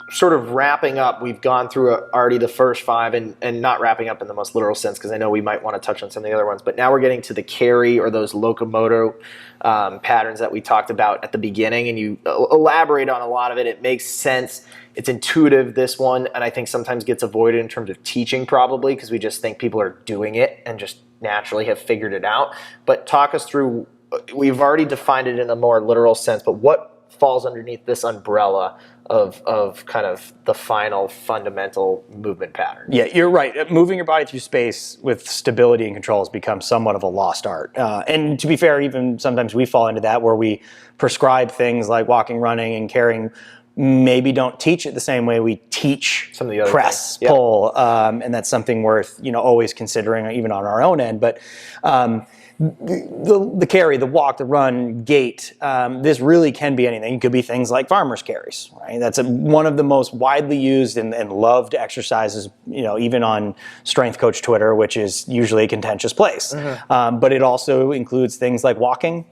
sort of wrapping up, we've gone through already the first 5 and not wrapping up in the most literal sense because I know we might want to touch on some of the other ones, but now we're getting to the carry or those locomotor patterns that we talked about at the beginning, and you elaborate on a lot of it. It makes sense. It's intuitive, this one, and I think sometimes gets avoided in terms of teaching probably because we just think people are doing it and just naturally have figured it out. But talk us through, we've already defined it in a more literal sense, but what falls underneath this umbrella of kind of the final fundamental movement pattern. Yeah, you're right. Moving your body through space with stability and control has become somewhat of a lost art. And to be fair, even sometimes we fall into that where we prescribe things like walking, running, and carrying. Maybe don't teach it the same way we teach Some of the other press, things. Yep. pull, and that's something worth always considering, even on our own end. But the carry, the walk, the run, gait, this really can be anything. It could be things like farmer's carries, right? That's one of the most widely used and loved exercises, even on Strength Coach Twitter, which is usually a contentious place. But it also includes things like walking,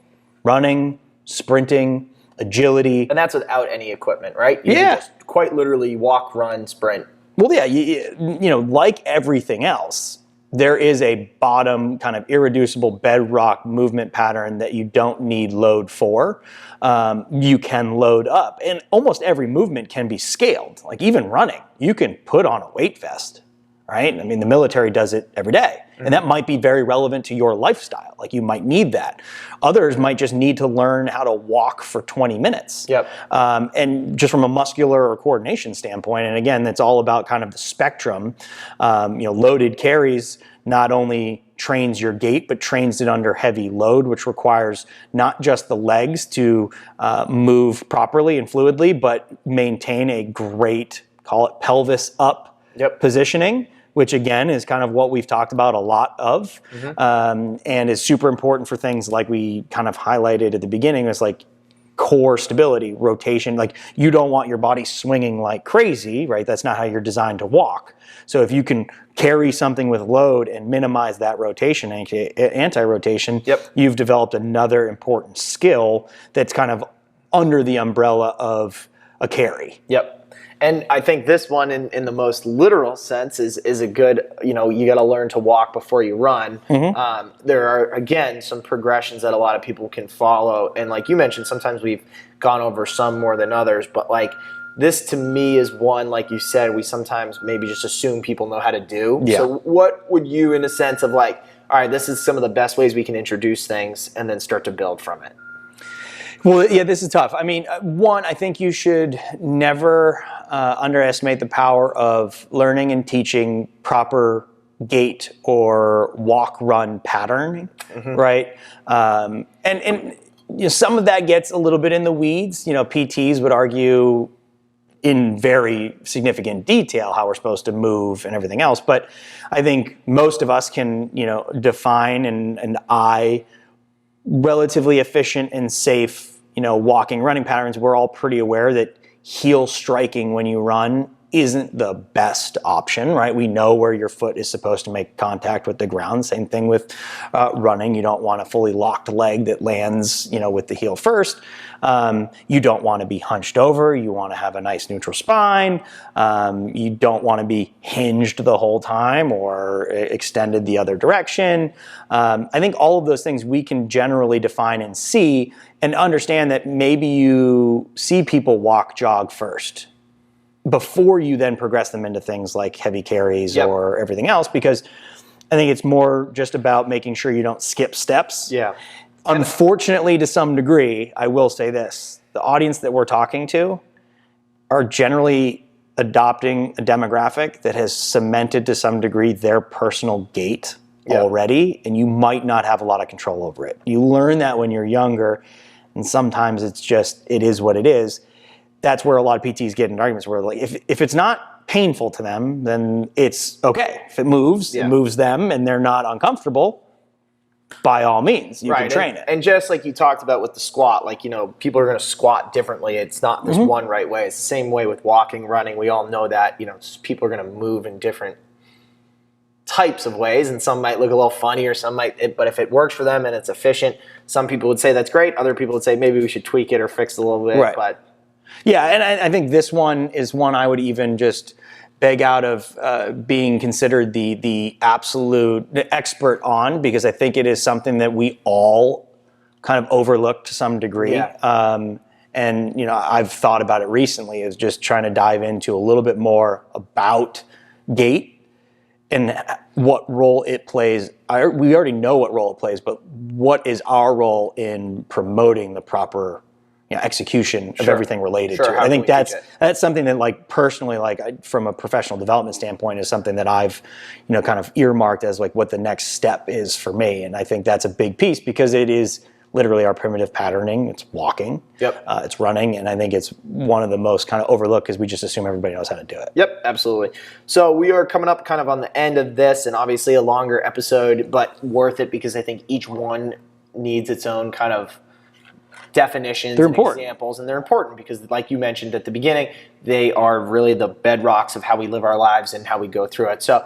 running, sprinting, agility. And that's without any equipment, right? You Yeah. can just quite literally walk, run, sprint. Well, yeah, like everything else, there is a bottom kind of irreducible bedrock movement pattern that you don't need load for. You can load up, and almost every movement can be scaled. Like even running, you can put on a weight vest, right? I mean, the military does it every day. And that might be very relevant to your lifestyle. Like you might need that. Others might just need to learn how to walk for 20 minutes. Yep. And just from a muscular or coordination standpoint, and again, that's all about kind of the spectrum. Loaded carries not only trains your gait, but trains it under heavy load, which requires not just the legs to move properly and fluidly, but maintain a great, call it pelvis up positioning, which again is kind of what we've talked about a lot of, and is super important for things like we kind of highlighted at the beginning. It's like core stability, rotation. Like you don't want your body swinging like crazy, right? That's not how you're designed to walk. So if you can carry something with load and minimize that rotation, anti-rotation, you've developed another important skill that's kind of under the umbrella of a carry. Yep. And I think this one, in the most literal sense, is a good, you got to learn to walk before you run. There are, again, some progressions that a lot of people can follow. And like you mentioned, sometimes we've gone over some more than others. But like this to me is one, like you said, we sometimes maybe just assume people know how to do. Yeah. So what would you, in a sense of like, all right, this is some of the best ways we can introduce things and then start to build from it? Well, yeah, this is tough. I mean, one, I think you should never underestimate the power of learning and teaching proper gait or walk-run patterning, right? And some of that gets a little bit in the weeds. PTs would argue in very significant detail how we're supposed to move and everything else. But I think most of us can, define and eye relatively efficient and safe walking, running patterns. We're all pretty aware that heel striking when you run isn't the best option, right? We know where your foot is supposed to make contact with the ground. Same thing with running. You don't want a fully locked leg that lands, with the heel first. You don't want to be hunched over. You want to have a nice neutral spine. You don't want to be hinged the whole time or extended the other direction. I think all of those things we can generally define and see and understand that maybe you see people walk, jog first before you then progress them into things like heavy carries or everything else, because I think it's more just about making sure you don't skip steps. Yeah. Unfortunately, to some degree, I will say this, the audience that we're talking to are generally adopting a demographic that has cemented to some degree their personal gait already, and you might not have a lot of control over it. You learn that when you're younger, and sometimes it is what it is. That's where a lot of PTs get in arguments where like, if it's not painful to them, then it's okay. If it moves, it moves them and they're not uncomfortable, by all means, you can train it. And just like you talked about with the squat, like, people are going to squat differently. It's not this one right way. It's the same way with walking, running. We all know that, people are going to move in different types of ways, and some might look a little funny or some might, but if it works for them and it's efficient, some people would say that's great. Other people would say maybe we should tweak it or fix it a little bit. Right. But yeah, and I think this one is one I would even just beg out of being considered the absolute expert on, because I think it is something that we all kind of overlook to some degree. Yeah. And I've thought about it recently as just trying to dive into a little bit more about gait and what role it plays. We already know what role it plays, but what is our role in promoting the proper execution of Sure. everything related Sure, to it. how I can think we teach it? that's something that, like, personally, like, from a professional development standpoint, is something that I've kind of earmarked as like what the next step is for me. And I think that's a big piece because it is literally our primitive patterning. It's walking, Yep. It's running, and I think it's one of the most kind of overlooked because we just assume everybody knows how to do it. Yep, absolutely. So we are coming up kind of on the end of this, and obviously a longer episode, but worth it because I think each one needs its own kind of definitions They're and important. examples, and they're important because, like you mentioned at the beginning, they are really the bedrocks of how we live our lives and how we go through it. So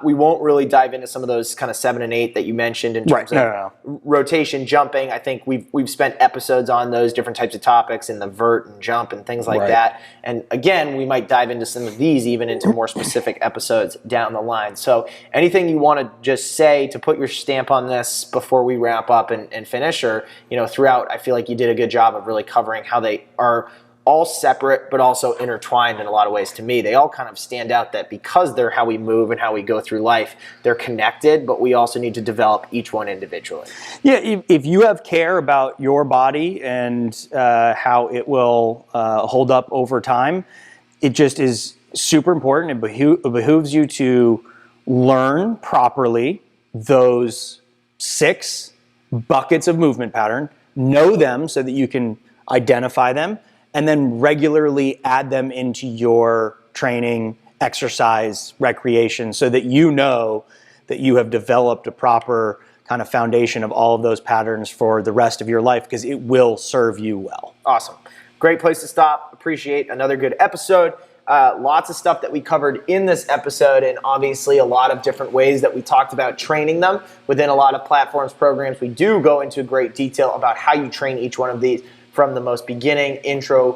we won't really dive into some of those kind of 7 and 8 that you mentioned in terms of rotation, jumping. I think we've spent episodes on those different types of topics in the vert and jump and things like that. And again, we might dive into some of these even into more specific episodes down the line. So anything you want to just say to put your stamp on this before we wrap up and finish, or throughout, I feel like you did a good job of really covering how they are all separate but also intertwined in a lot of ways. To me, they all kind of stand out that because they're how we move and how we go through life, they're connected, but we also need to develop each one individually. Yeah, if you have care about your body and how it will hold up over time, it just is super important. It behooves you to learn properly those 6 buckets of movement pattern, know them so that you can identify them, and then regularly add them into your training, exercise, recreation, so that you know that you have developed a proper kind of foundation of all of those patterns for the rest of your life, because it will serve you well. Awesome. Great place to stop. Appreciate another good episode. Lots of stuff that we covered in this episode, and obviously a lot of different ways that we talked about training them within a lot of platforms, programs. We do go into great detail about how you train each one of these, from the most beginning intro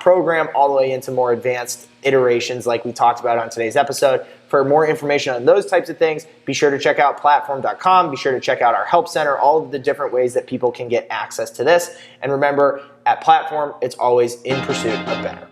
program all the way into more advanced iterations like we talked about on today's episode. For more information on those types of things, be sure to check out platform.com. Be sure to check out our help center, all of the different ways that people can get access to this. And remember, at Platform, it's always in pursuit of better.